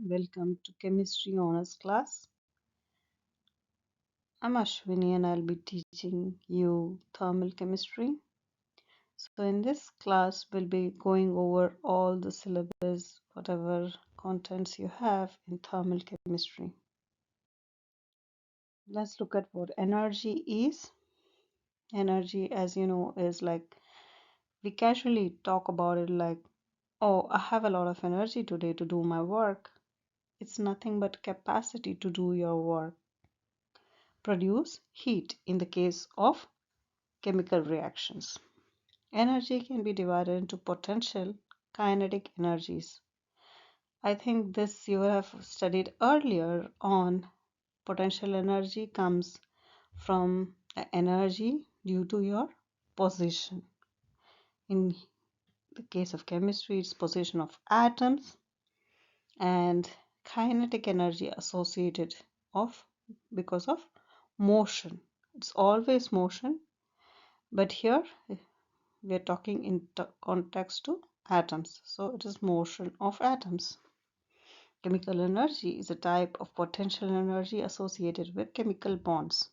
Welcome to Chemistry Honors class. I'm Ashwini and I'll be teaching you thermal chemistry. So in this class, we'll be going over all the syllabus, whatever contents you have in thermal chemistry. Let's look at what energy is. Energy, as you know, is like we casually talk about it like, oh, I have a lot of energy today to do my work. It's nothing but capacity to do your work. Produce heat in the case of chemical reactions. Energy can be divided into potential, kinetic energies. I think this you have studied earlier on. Potential energy comes from the energy due to your position. In the case of chemistry, it's position of atoms, and kinetic energy associated of because of motion. It's always motion, but here we are talking in context to atoms, so it is motion of atoms. Chemical energy is a type of potential energy associated with chemical bonds.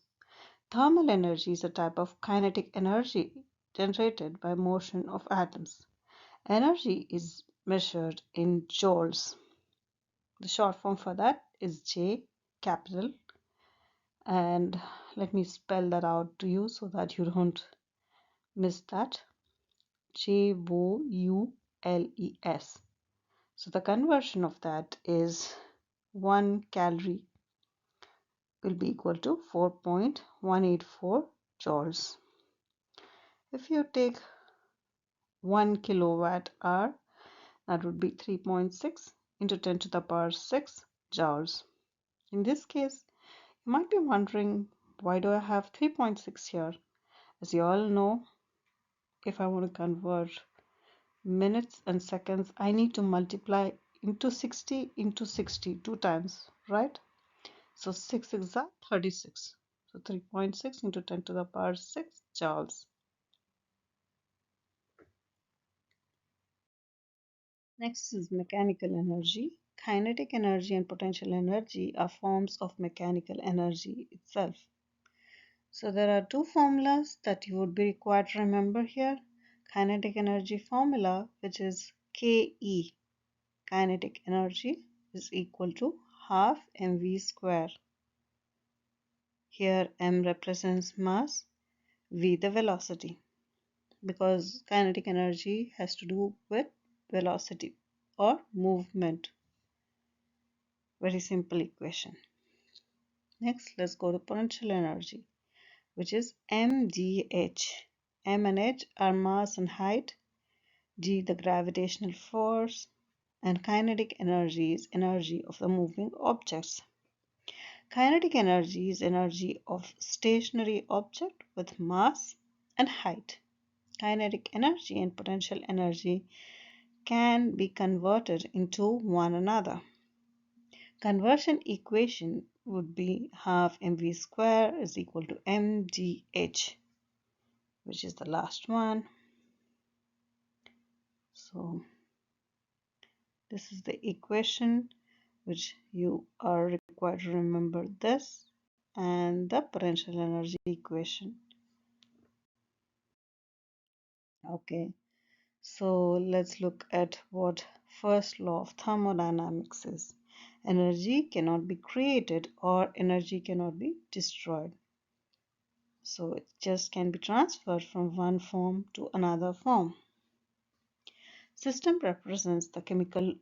Thermal energy is a type of kinetic energy generated by motion of atoms. Energy is measured in joules. The short form for that is J capital, and let me spell that out to you so that you don't miss that. Joules. So the conversion of that is 1 calorie will be equal to 4.184 joules. If you take 1 kilowatt hour, that would be 3.6 into 10 to the power 6 joules. In this case, you might be wondering, why do I have 3.6 here? As you all know, if I want to convert minutes and seconds, I need to multiply into 60 into 60 two times, right? So 6 is 36. So 3.6 into 10 to the power 6 joules. Next is mechanical energy. Kinetic energy and potential energy are forms of mechanical energy itself. So there are two formulas that you would be required to remember here. Kinetic energy formula, which is Ke, kinetic energy, is equal to half mv square. Here m represents mass, v the velocity, because kinetic energy has to do with velocity or movement. Very simple equation. Next, let's go to potential energy, which is mgh. M and h are mass and height, g the gravitational force, and kinetic energy is energy of the moving objects. Kinetic energy is energy of stationary object with mass and height. Kinetic energy and potential energy can be converted into one another. Conversion equation would be half mv square is equal to mgh, which is the last one. So this is the equation which you are required to remember, this and the potential energy equation. Okay, so let's look at what first law of thermodynamics is. Energy cannot be created or energy cannot be destroyed. So it just can be transferred from one form to another form. System represents the chemical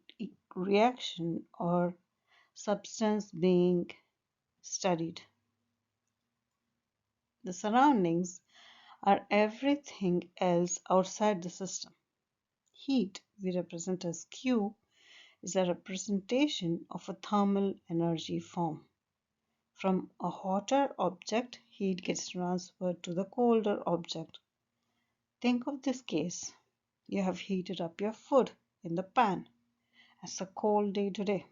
reaction or substance being studied. The surroundings are everything else outside the system. Heat, we represent as Q, is a representation of a thermal energy form. From a hotter object, heat gets transferred to the colder object. Think of this case. You have heated up your food in the pan. It's a cold day today.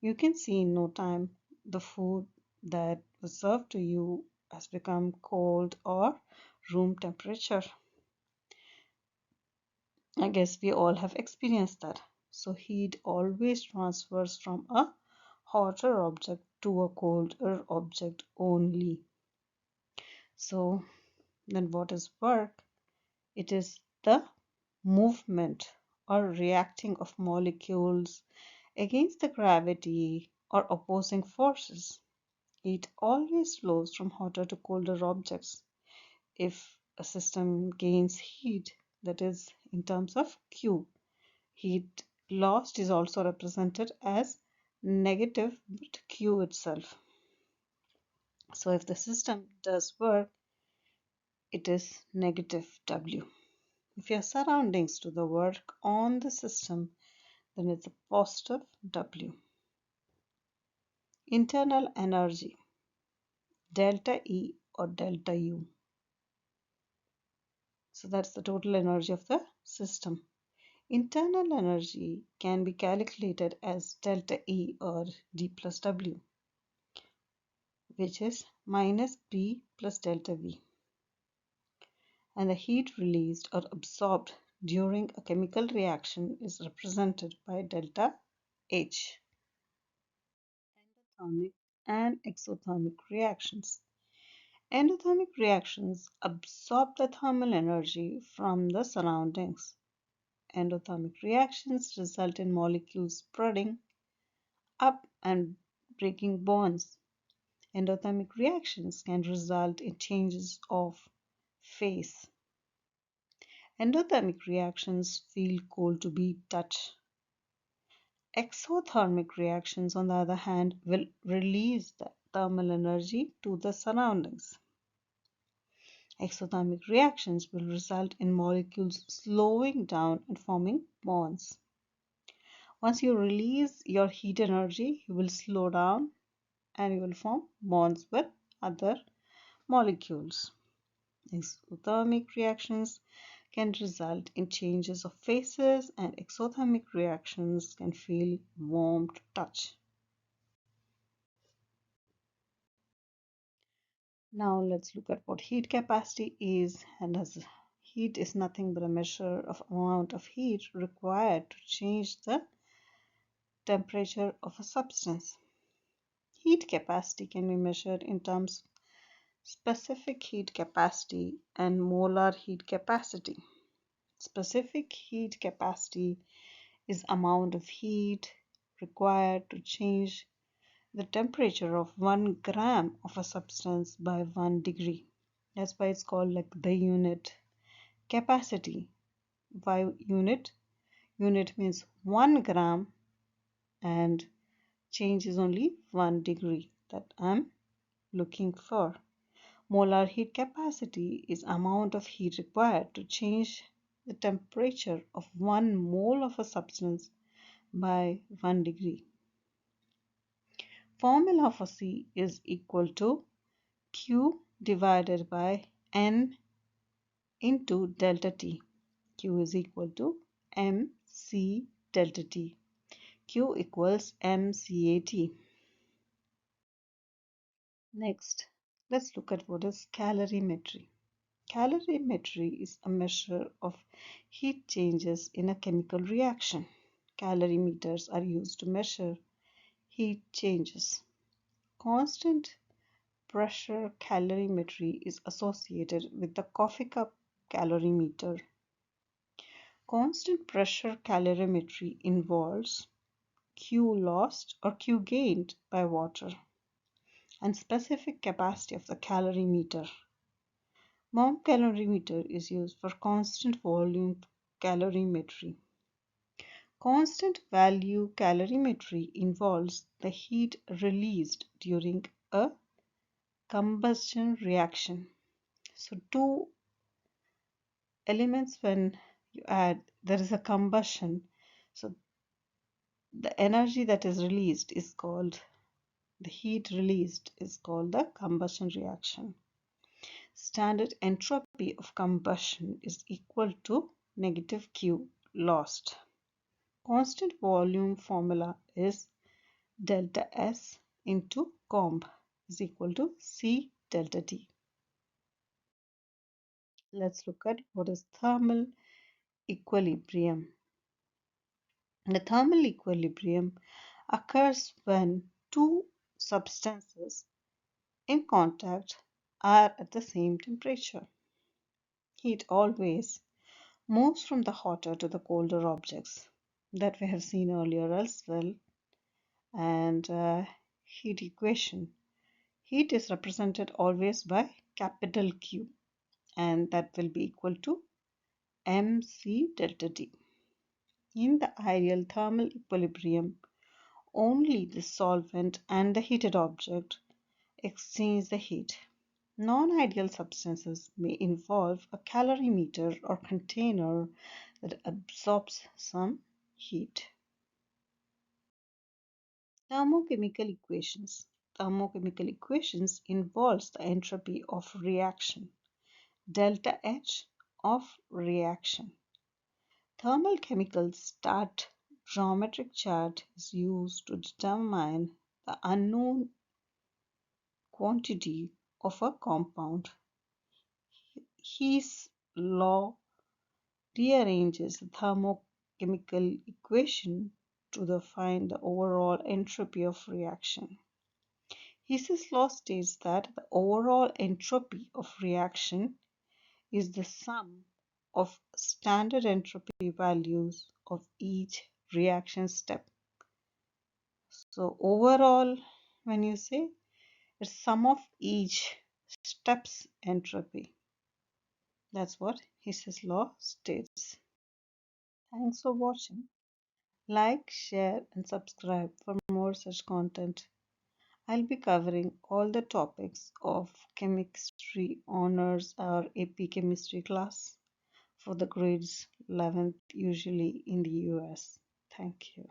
You can see in no time the food that was served to you has become cold or room temperature. I guess we all have experienced that. So heat always transfers from a hotter object to a colder object only. So then what is work? It is the movement or reacting of molecules against the gravity or opposing forces. Heat always flows from hotter to colder objects. If a system gains heat, that is in terms of Q, heat lost is also represented as negative Q itself. So if the system does work, it is negative W. If your surroundings do the work on the system, then it's a positive W. Internal energy, delta E or delta U. So that's the total energy of the system. Internal energy can be calculated as delta E or D plus W, which is minus P plus delta V. And the heat released or absorbed during a chemical reaction is represented by delta H. Endothermic and exothermic reactions. Endothermic reactions absorb the thermal energy from the surroundings. Endothermic reactions result in molecules spreading up and breaking bonds. Endothermic reactions can result in changes of phase. Endothermic reactions feel cold to be touch. Exothermic reactions, on the other hand, will release the thermal energy to the surroundings. Exothermic reactions will result in molecules slowing down and forming bonds. Once you release your heat energy, you will slow down and you will form bonds with other molecules. Exothermic reactions can result in changes of phases, and exothermic reactions can feel warm to touch. Now let's look at what heat capacity is, and as heat is nothing but a measure of amount of heat required to change the temperature of a substance. Heat capacity can be measured in terms of specific heat capacity and molar heat capacity. Specific heat capacity is amount of heat required to change the temperature of 1 gram of a substance by 1 degree. That's why it's called like the unit capacity. Why unit? Unit means 1 gram and change is only 1 degree that I'm looking for. Molar heat capacity is amount of heat required to change the temperature of 1 mole of a substance by 1 degree. Formula for C is equal to Q divided by N into delta T. Q is equal to mc delta T. Q equals mCAT. Next, let's look at what is calorimetry. Calorimetry is a measure of heat changes in a chemical reaction. Calorimeters are used to measure heat changes. Constant pressure calorimetry is associated with the coffee cup calorimeter. Constant pressure calorimetry involves Q lost or Q gained by water and specific capacity of the calorimeter. Mom calorimeter is used for constant volume calorimetry. Constant value calorimetry involves the heat released during a combustion reaction. So two elements, when you add, there is a combustion. So the energy that is released is called, the heat released is called the combustion reaction. Standard entropy of combustion is equal to negative Q lost. Constant volume formula is delta S into comb is equal to C delta T. Let's look at what is thermal equilibrium. The thermal equilibrium occurs when two substances in contact are at the same temperature. Heat always moves from the hotter to the colder objects that we have seen earlier as well. And heat equation. Heat is represented always by capital Q, and that will be equal to mc delta T. In the ideal thermal equilibrium, only the solvent and the heated object exchange the heat. Non-ideal substances may involve a calorimeter or container that absorbs some heat. Thermochemical equations. Thermochemical equations involves the entropy of reaction, delta H of reaction. Thermal chemical stat geometric chart is used to determine the unknown quantity of a compound. His law rearranges the thermochemical equation to find the overall entropy of reaction. His law states that the overall entropy of reaction is the sum of standard entropy values of each reaction step. So overall, when you say it's sum of each step's entropy, that's what Hiss's law states. Thanks for watching. Like, share, and subscribe for more such content. I'll be covering all the topics of chemistry honors or AP chemistry class for the grades 11th, usually in the US. Thank you.